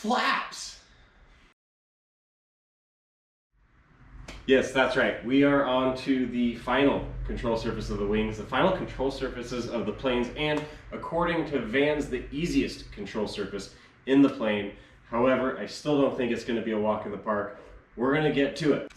flaps. Yes, that's right. We are on to the final control surface of the wings, the final control surfaces of the planes, and according to Vans, the easiest control surface in the plane. However, I still don't think it's going to be a walk in the park. We're going to get to it.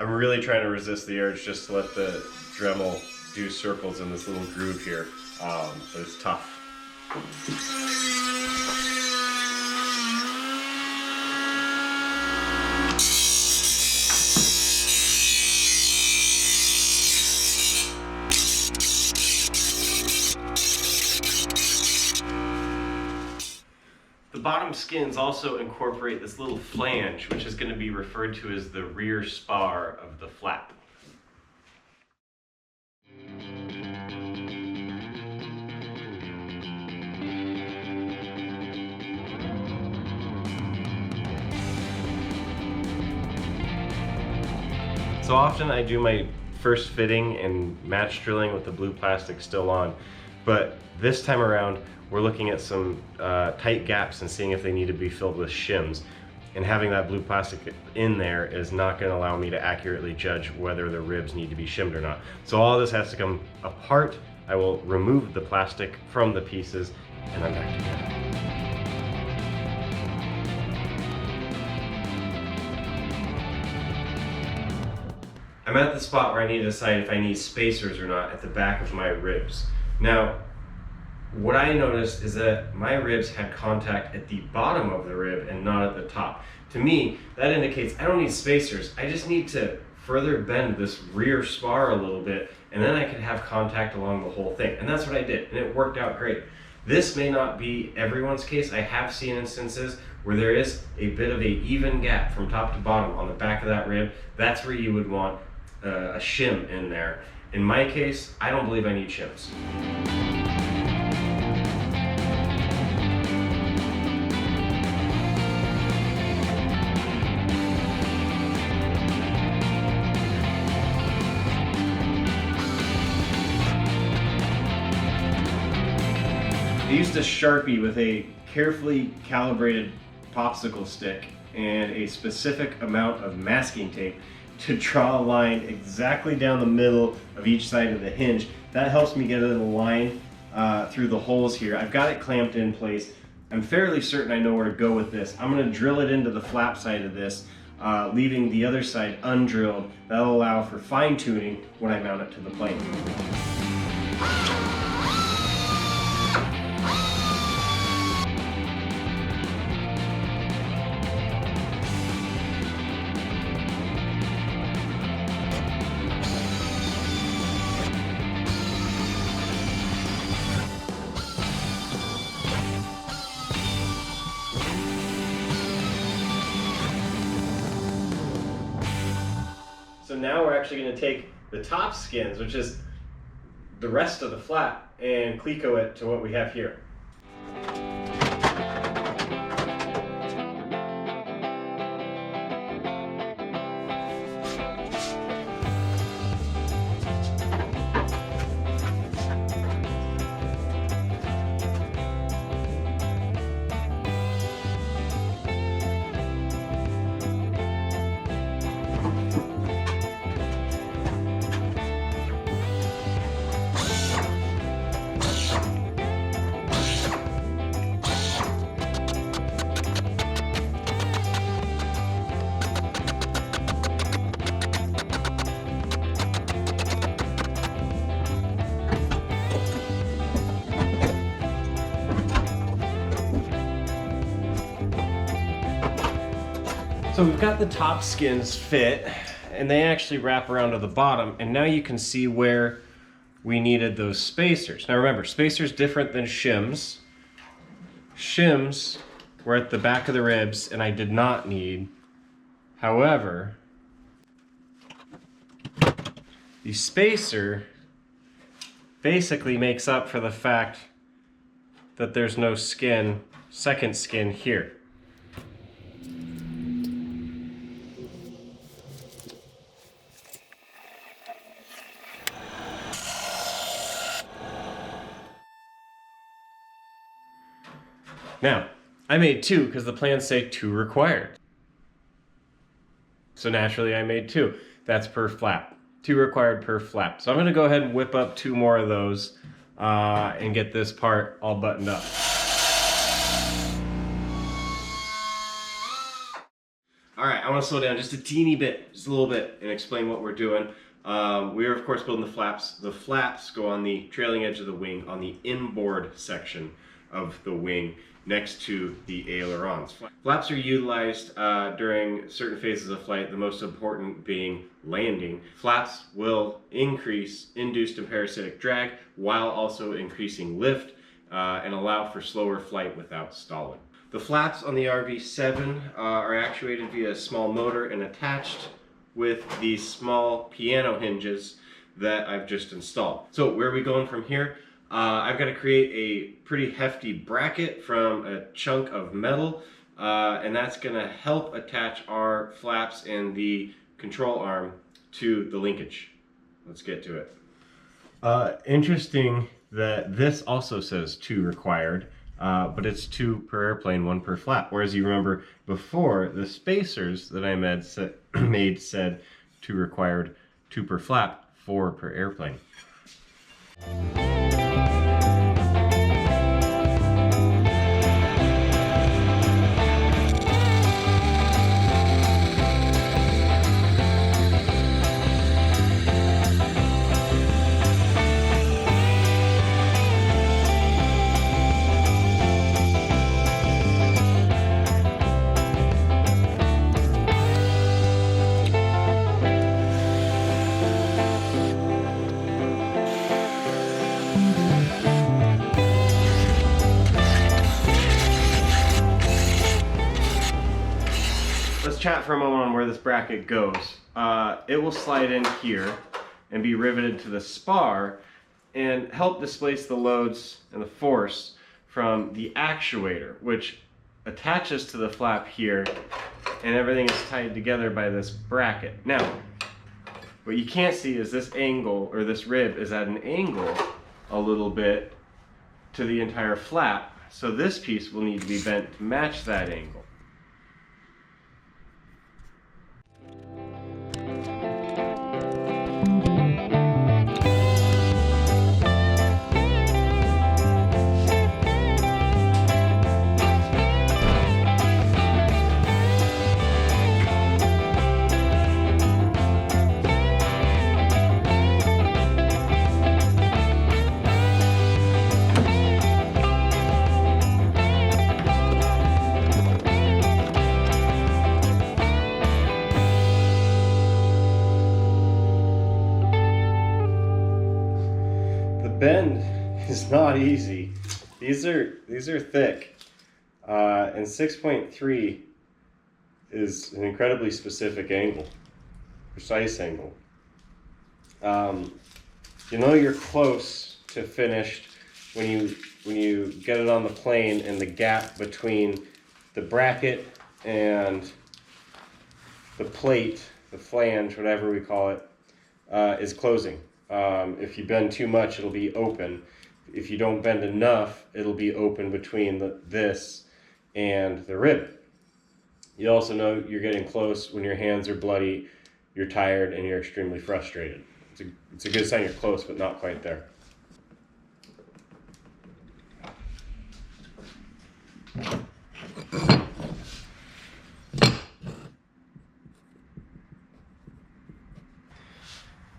I'm really trying to resist the urge just to let the Dremel do circles in this little groove here, but it's tough. The bottom skins also incorporate this little flange, which is going to be referred to as the rear spar of the flap. So often I do my first fitting and match drilling with the blue plastic still on, but this time around we're looking at some tight gaps and seeing if they need to be filled with shims. And having that blue plastic in there is not going to allow me to accurately judge whether the ribs need to be shimmed or not. So all of this has to come apart. I will remove the plastic from the pieces and I'm back together. I'm at the spot where I need to decide if I need spacers or not at the back of my ribs. Now, what I noticed is that my ribs had contact at the bottom of the rib and not at the top. To me, that indicates I don't need spacers. I just need to further bend this rear spar a little bit, and then I could have contact along the whole thing. And that's what I did, and it worked out great. This may not be everyone's case. I have seen instances where there is a bit of an even gap from top to bottom on the back of that rib. That's where you would want a shim in there. In my case, I don't believe I need shims. I used a Sharpie with a carefully calibrated popsicle stick and a specific amount of masking tape to draw a line exactly down the middle of each side of the hinge. That helps me get a line through the holes here. I've got it clamped in place. I'm fairly certain I know where to go with this. I'm going to drill it into the flap side of this, leaving the other side undrilled. That'll allow for fine tuning when I mount it to the plane. So now we're actually going to take the top skins, which is the rest of the flap, and cleco it to what we have here. So we've got the top skins fit, and they actually wrap around to the bottom, and now you can see where we needed those spacers. Now remember, spacers different than shims. Shims were at the back of the ribs, and I did not need However, the spacer basically makes up for the fact that there's no skin, second skin here. Now, I made 2 because the plans say 2 required. So naturally I made 2. That's per flap. 2 required per flap. So I'm gonna go ahead and whip up 2 more of those and get this part all buttoned up. All right, I wanna slow down just a teeny bit, just a little bit, and explain what we're doing. We are of course building the flaps. The flaps go on the trailing edge of the wing on the inboard section of the wing next to the ailerons. Flaps are utilized during certain phases of flight, the most important being landing. Flaps will increase induced and parasitic drag while also increasing lift and allow for slower flight without stalling. The flaps on the RV-7 are actuated via a small motor and attached with these small piano hinges that I've just installed. So where are we going from here? I've got to create a pretty hefty bracket from a chunk of metal, and that's going to help attach our flaps and the control arm to the linkage. Let's get to it. Interesting that this also says 2 required, but it's 2 per airplane, 1 per flap. Whereas you remember before, the spacers that I made said 2 required, 2 per flap, 4 per airplane. Chat for a moment on where this bracket goes. It will slide in here and be riveted to the spar and help displace the loads and the force from the actuator, which attaches to the flap here, and everything is tied together by this bracket. Now, what you can't see is this angle, or this rib is at an angle a little bit to the entire flap, so this piece will need to be bent to match that angle. Bend is not easy. These are thick, and 6.3 is an incredibly specific angle, precise angle. You know you're close to finished when you get it on the plane and the gap between the bracket and the plate, the flange, whatever we call it, is closing. If you bend too much, it'll be open. If you don't bend enough, it'll be open between this and the rib. You also know you're getting close when your hands are bloody, you're tired, and you're extremely frustrated. It's a good sign you're close, but not quite there.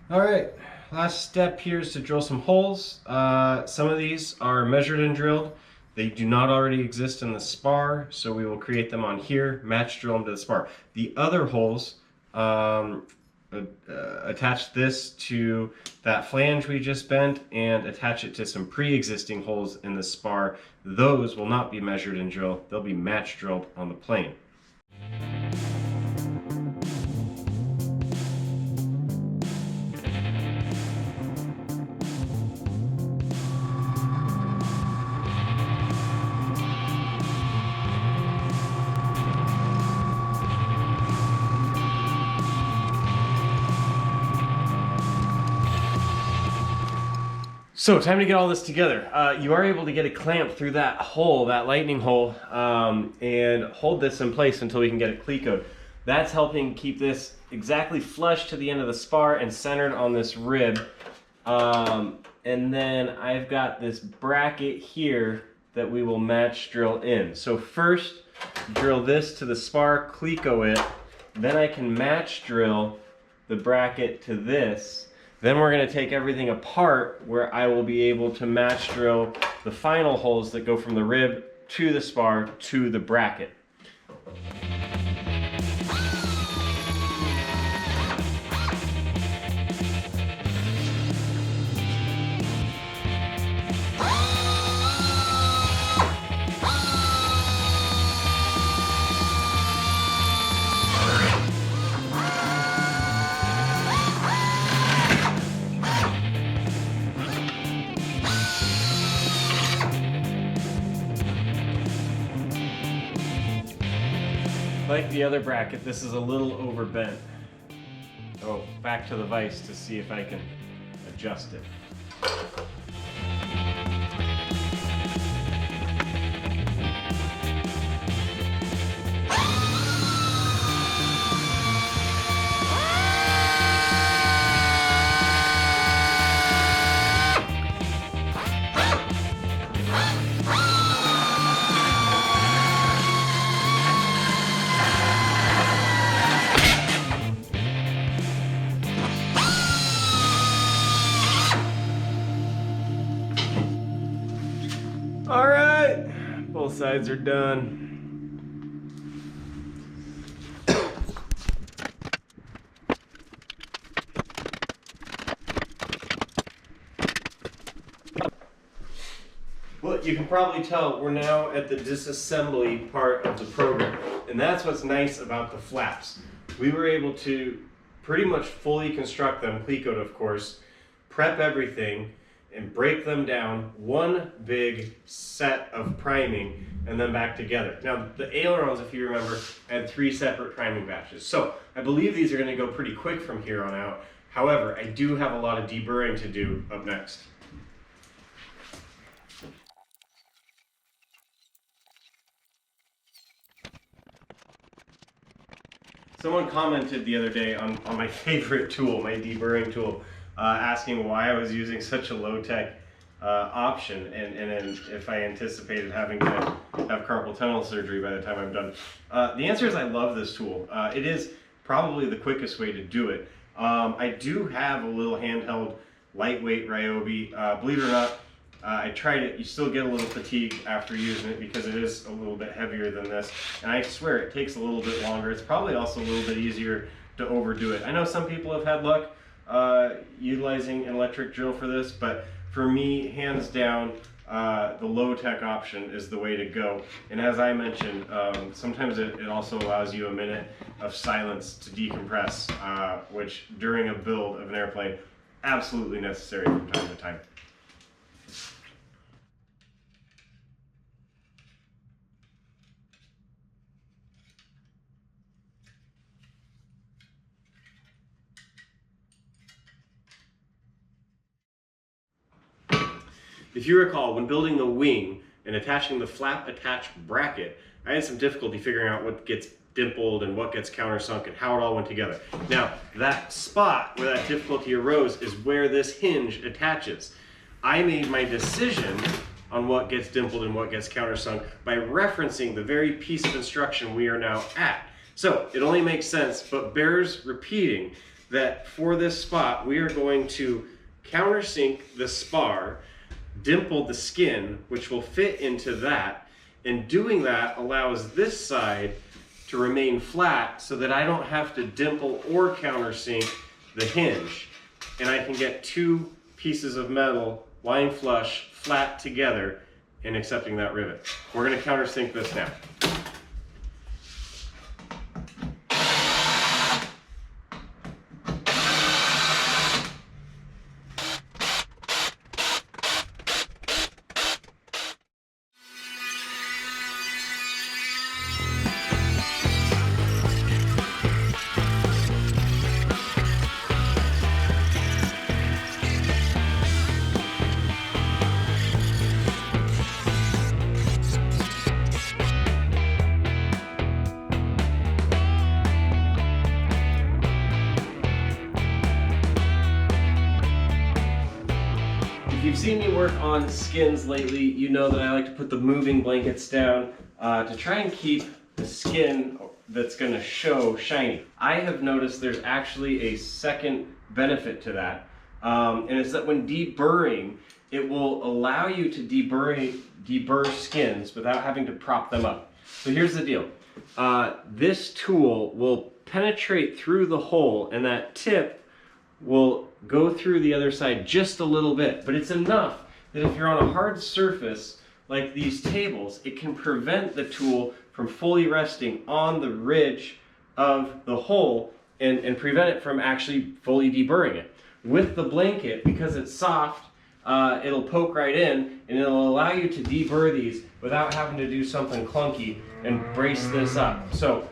All right. Last step here is to drill some holes. Some of these are measured and drilled. They do not already exist in the spar, so we will create them on here, match drill them to the spar. The other holes, attach this to that flange we just bent and attach it to some pre-existing holes in the spar. Those will not be measured and drilled. They'll be match drilled on the plane. So time to get all this together. You are able to get a clamp through that hole, that lightning hole, and hold this in place until we can get it clecoed. That's helping keep this exactly flush to the end of the spar and centered on this rib. And then I've got this bracket here that we will match drill in. So first, drill this to the spar, cleco it, then I can match drill the bracket to this. Then we're going to take everything apart where I will be able to match drill the final holes that go from the rib to the spar to the bracket. Like the other bracket, this is a little overbent. Oh, back to the vise to see if I can adjust it. All right, both sides are done. Well, you can probably tell we're now at the disassembly part of the program, and that's what's nice about the flaps. We were able to pretty much fully construct them, clecoed of course, prep everything, and break them down, one big set of priming, and then back together. Now, the ailerons, if you remember, had 3 separate priming batches. So I believe these are going to go pretty quick from here on out. However, I do have a lot of deburring to do up next. Someone commented the other day on my favorite tool, my deburring tool, asking why I was using such a low-tech option and if I anticipated having to have carpal tunnel surgery by the time I'm done. The answer is I love this tool. It is probably the quickest way to do it. I do have a little handheld lightweight Ryobi. Believe it or not, I tried it. You still get a little fatigue after using it because it is a little bit heavier than this. And I swear it takes a little bit longer. It's probably also a little bit easier to overdo it. I know some people have had luck utilizing an electric drill for this, but for me, hands down, the low-tech option is the way to go. And as I mentioned, sometimes it also allows you a minute of silence to decompress, which during a build of an airplane, absolutely necessary from time to time. If you recall, when building the wing and attaching the flap attached bracket, I had some difficulty figuring out what gets dimpled and what gets countersunk and how it all went together. Now, that spot where that difficulty arose is where this hinge attaches. I made my decision on what gets dimpled and what gets countersunk by referencing the very piece of instruction we are now at. So it only makes sense, but bears repeating that for this spot, we are going to countersink the spar, dimple the skin, which will fit into that, and doing that allows this side to remain flat so that I don't have to dimple or countersink the hinge, and I can get 2 pieces of metal lying flush, flat together, and accepting that rivet. We're going to countersink this now. you've seen me work on skins lately, you know that I like to put the moving blankets down to try and keep the skin that's going to show shiny. I have noticed there's actually a second benefit to that, and it's that when deburring, it will allow you to deburr skins without having to prop them up. So here's the deal. This tool will penetrate through the hole, and that tip will go through the other side just a little bit, but it's enough that if you're on a hard surface like these tables, it can prevent the tool from fully resting on the ridge of the hole and prevent it from actually fully deburring it. With the blanket, because it's soft, it'll poke right in and it'll allow you to deburr these without having to do something clunky and brace this up. So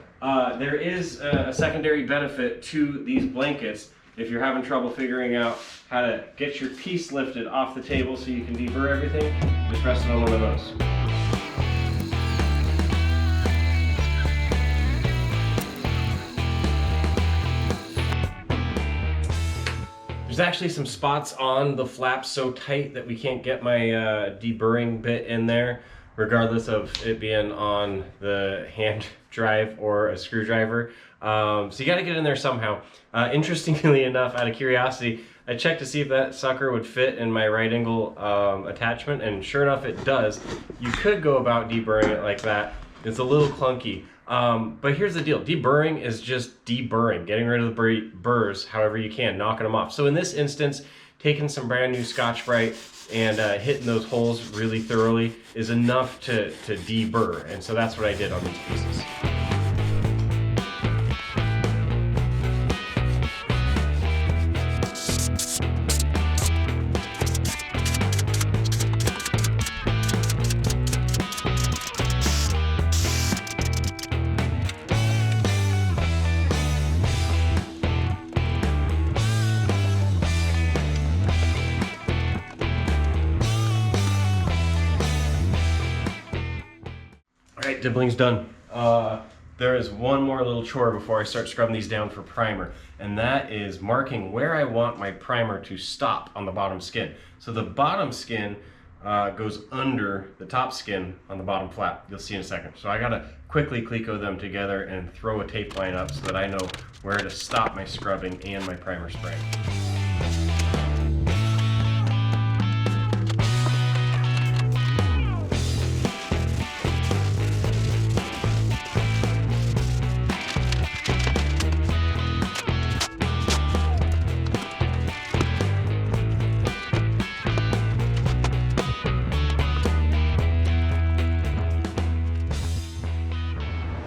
there is a secondary benefit to these blankets if you're having trouble figuring out how to get your piece lifted off the table so you can deburr everything. Just rest it on one of those. There's actually some spots on the flaps so tight that we can't get my deburring bit in there, regardless of it being on the hand drive or a screwdriver. So you got to get in there somehow. Interestingly enough, out of curiosity, I checked to see if that sucker would fit in my right angle attachment, and sure enough it does. You could go about deburring it like that. It's a little clunky. But here's the deal. Deburring is just deburring, getting rid of the burrs however you can, knocking them off. So in this instance, taking some brand new Scotch-Brite and hitting those holes really thoroughly is enough to deburr. And so that's what I did on these pieces. Alright, dibbling's done. There is one more little chore before I start scrubbing these down for primer, and that is marking where I want my primer to stop on the bottom skin. So the bottom skin goes under the top skin on the bottom flap. You'll see in a second. So I gotta quickly Cleco them together and throw a tape line up so that I know where to stop my scrubbing and my primer spraying.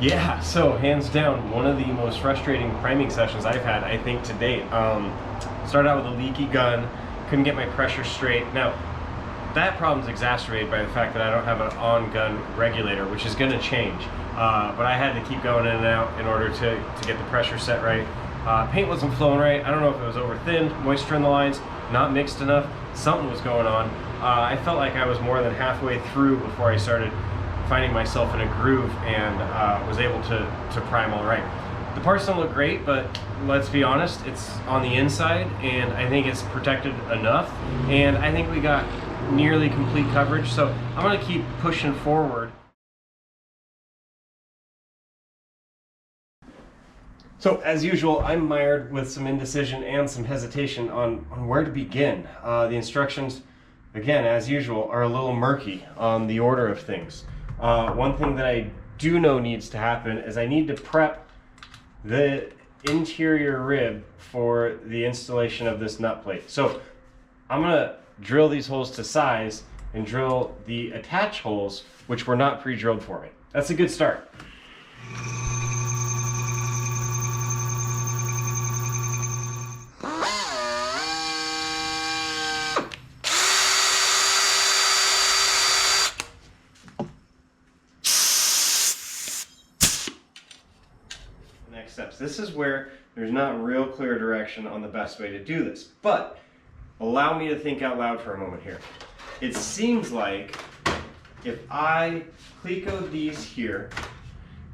Yeah, so hands down, one of the most frustrating priming sessions I've had, I think, to date. Started out with a leaky gun, couldn't get my pressure straight. Now, that problem's exacerbated by the fact that I don't have an on-gun regulator, which is gonna change. But I had to keep going in and out in order to get the pressure set right. Paint wasn't flowing right. I don't know if it was over-thinned, moisture in the lines, not mixed enough, something was going on. I felt like I was more than halfway through before I started finding myself in a groove and was able to prime all right. The parts don't look great, but let's be honest, it's on the inside and I think it's protected enough, and I think we got nearly complete coverage, so I'm gonna keep pushing forward. So as usual, I'm mired with some indecision and some hesitation on where to begin. The instructions, again, as usual, are a little murky on the order of things. One thing that I do know needs to happen is I need to prep the interior rib for the installation of this nut plate. So I'm gonna drill these holes to size and drill the attach holes, which were not pre-drilled for me. That's a good start. Next steps. This is where there's not real clear direction on the best way to do this, but allow me to think out loud for a moment here. It seems like if I Cleco these here,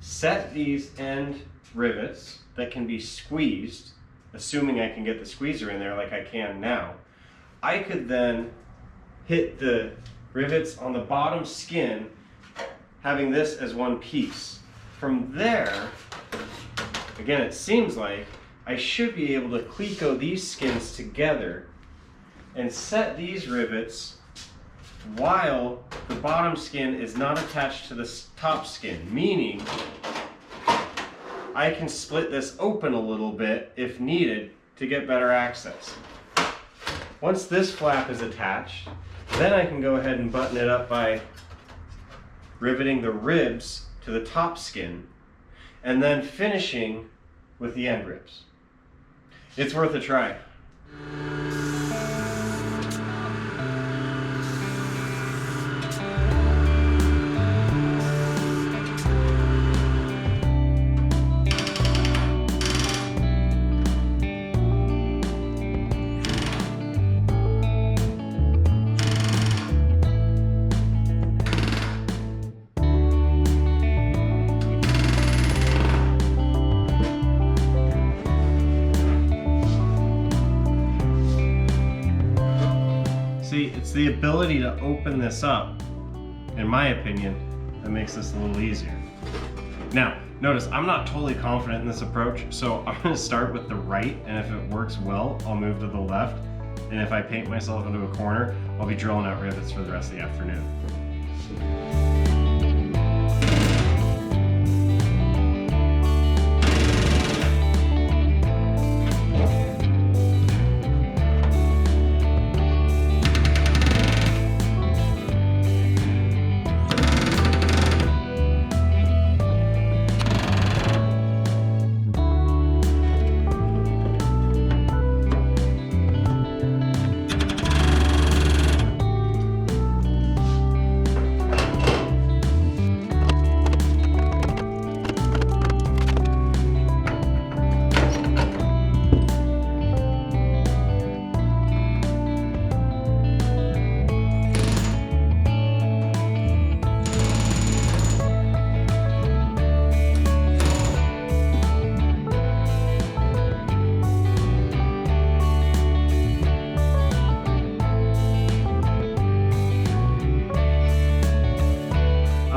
set these end rivets that can be squeezed, assuming I can get the squeezer in there like I can now, I could then hit the rivets on the bottom skin, having this as one piece. From there, again, it seems like I should be able to cleco these skins together and set these rivets while the bottom skin is not attached to the top skin, meaning I can split this open a little bit if needed to get better access. Once this flap is attached, then I can go ahead and button it up by riveting the ribs to the top skin and then finishing with the end ribs. It's worth a try. See, it's the ability to open this up, in my opinion, that makes this a little easier. Now, notice I'm not totally confident in this approach, so I'm going to start with the right, and if it works well, I'll move to the left. And if I paint myself into a corner, I'll be drilling out rivets for the rest of the afternoon.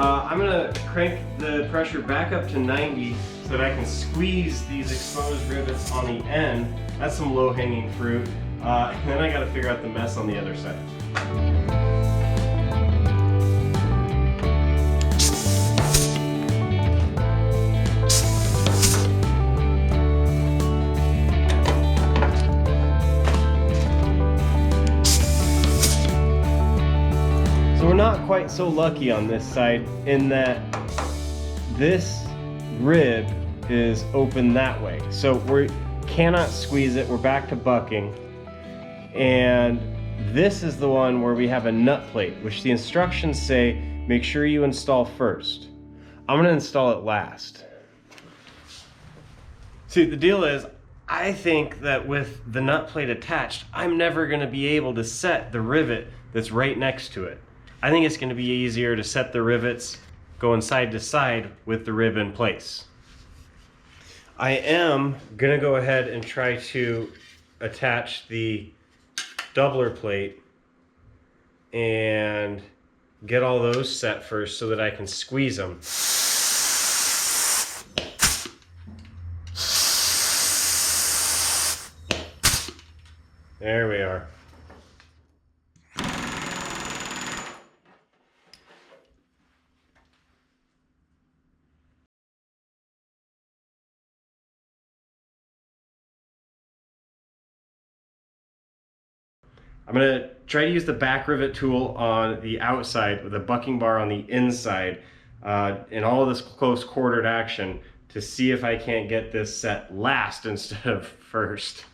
I'm gonna crank the pressure back up to 90 so that I can squeeze these exposed rivets on the end. That's some low-hanging fruit. And then I gotta figure out the mess on the other side. So we're not quite so lucky on this side in that this rib is open that way. So we cannot squeeze it, we're back to bucking. And this is the one where we have a nut plate, which the instructions say, make sure you install first. I'm gonna install it last. See, the deal is, I think that with the nut plate attached, I'm never gonna be able to set the rivet that's right next to it. I think it's going to be easier to set the rivets going side to side with the rib in place. I am going to go ahead and try to attach the doubler plate and get all those set first so that I can squeeze them. There we are. I'm going to try to use the back rivet tool on the outside with a bucking bar on the inside in all of this close quartered action to see if I can't get this set last instead of first.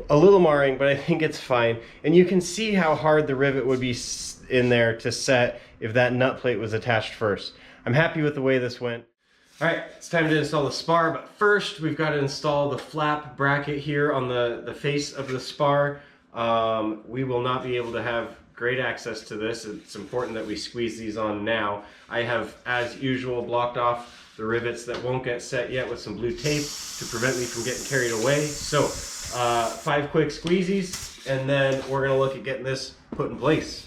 A little marring, but I think it's fine. And you can see how hard the rivet would be in there to set if that nut plate was attached first. I'm happy with the way this went. All right, it's time to install the spar, but first we've got to install the flap bracket here on the face of the spar. We will not be able to have great access to this. It's important that we squeeze these on now. I have, as usual, blocked off the rivets that won't get set yet with some blue tape to prevent me from getting carried away. So 5 quick squeezies, and then we're gonna look at getting this put in place.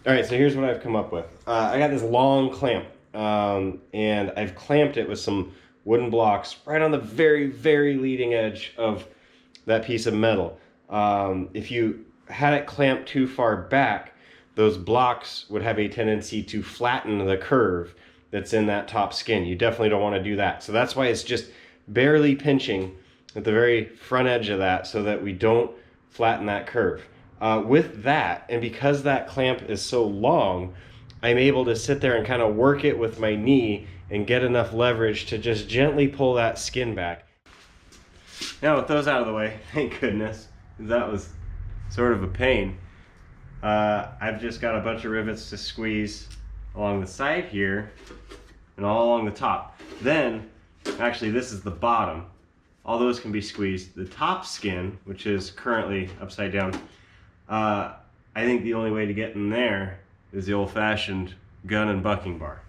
All right, so here's what I've come up with. I got this long clamp, and I've clamped it with some wooden blocks right on the very, very leading edge of that piece of metal. If you had it clamped too far back, those blocks would have a tendency to flatten the curve that's in that top skin. You definitely don't want to do that. So that's why it's just barely pinching at the very front edge of that so that we don't flatten that curve. With that, and because that clamp is so long, I'm able to sit there and kind of work it with my knee and get enough leverage to just gently pull that skin back. Now with those out of the way, thank goodness, that was sort of a pain. I've just got a bunch of rivets to squeeze along the side here and all along the top. Then, actually this is the bottom. All those can be squeezed. The top skin, which is currently upside down, I think the only way to get in there is the old-fashioned gun and bucking bar.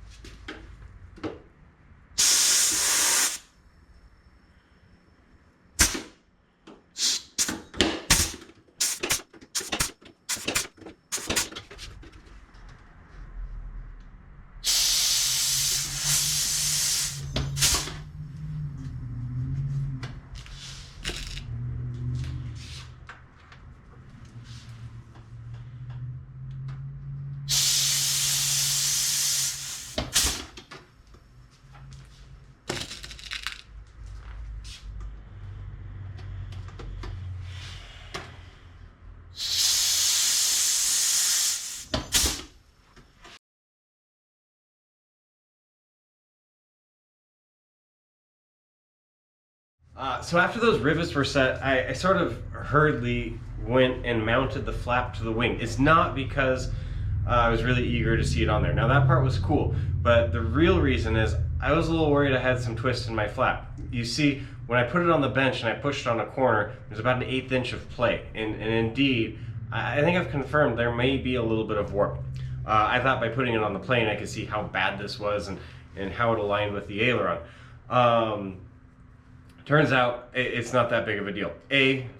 So after those rivets were set, I sort of hurriedly went and mounted the flap to the wing. It's not because I was really eager to see it on there. Now that part was cool, but the real reason is I was a little worried I had some twist in my flap. You see, when I put it on the bench and I pushed it on a corner, there's about an 1/8 inch of play. And indeed, I think I've confirmed there may be a little bit of warp. I thought by putting it on the plane I could see how bad this was and how it aligned with the aileron. Turns out it's not that big of a deal.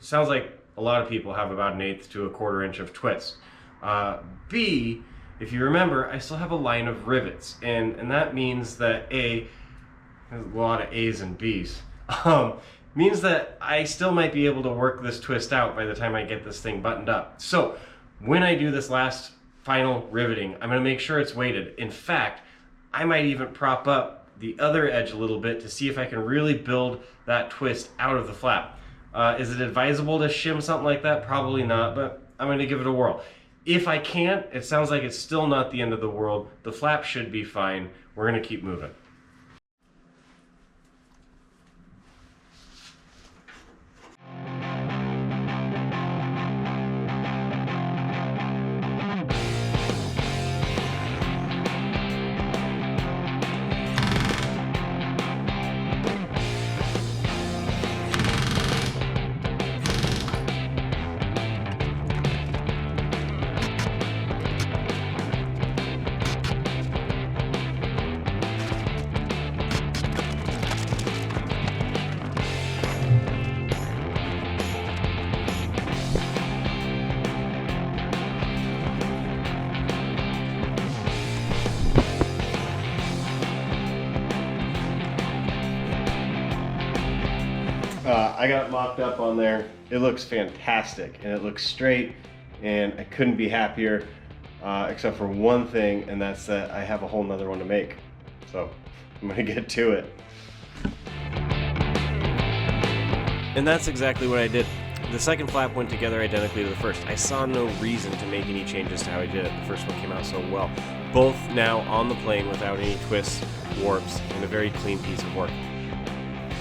Sounds like a lot of people have about 1/8 to a 1/4 inch of twist. B, if you remember, I still have a line of rivets, and that means that there's a lot of A's and B's. Means that I still might be able to work this twist out by the time I get this thing buttoned up. So when I do this last final riveting, I'm going to make sure it's weighted. In fact, I might even prop up the other edge a little bit to see if I can really build that twist out of the flap. Is it advisable to shim something like that? Probably not, but I'm going to give it a whirl. If I can't, it sounds like it's still not the end of the world. The flap should be fine. We're going to keep moving. I got mocked up on there. It looks fantastic and it looks straight, and I couldn't be happier except for one thing, and that's that I have a whole nother one to make. So I'm gonna get to it. And that's exactly what I did. The second flap went together identically to the first. I saw no reason to make any changes to how I did it. The first one came out so well. Both now on the plane without any twists, warps, and a very clean piece of work.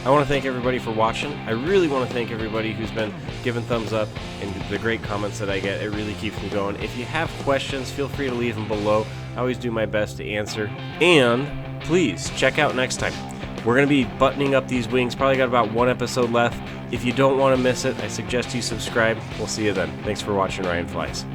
I want to thank everybody for watching. I really want to thank everybody who's been giving thumbs up and the great comments that I get. It really keeps me going. If you have questions, feel free to leave them below. I always do my best to answer. And please check out next time. We're going to be buttoning up these wings. Probably got about one episode left. If you don't want to miss it, I suggest you subscribe. We'll see you then. Thanks for watching Ryan Flies.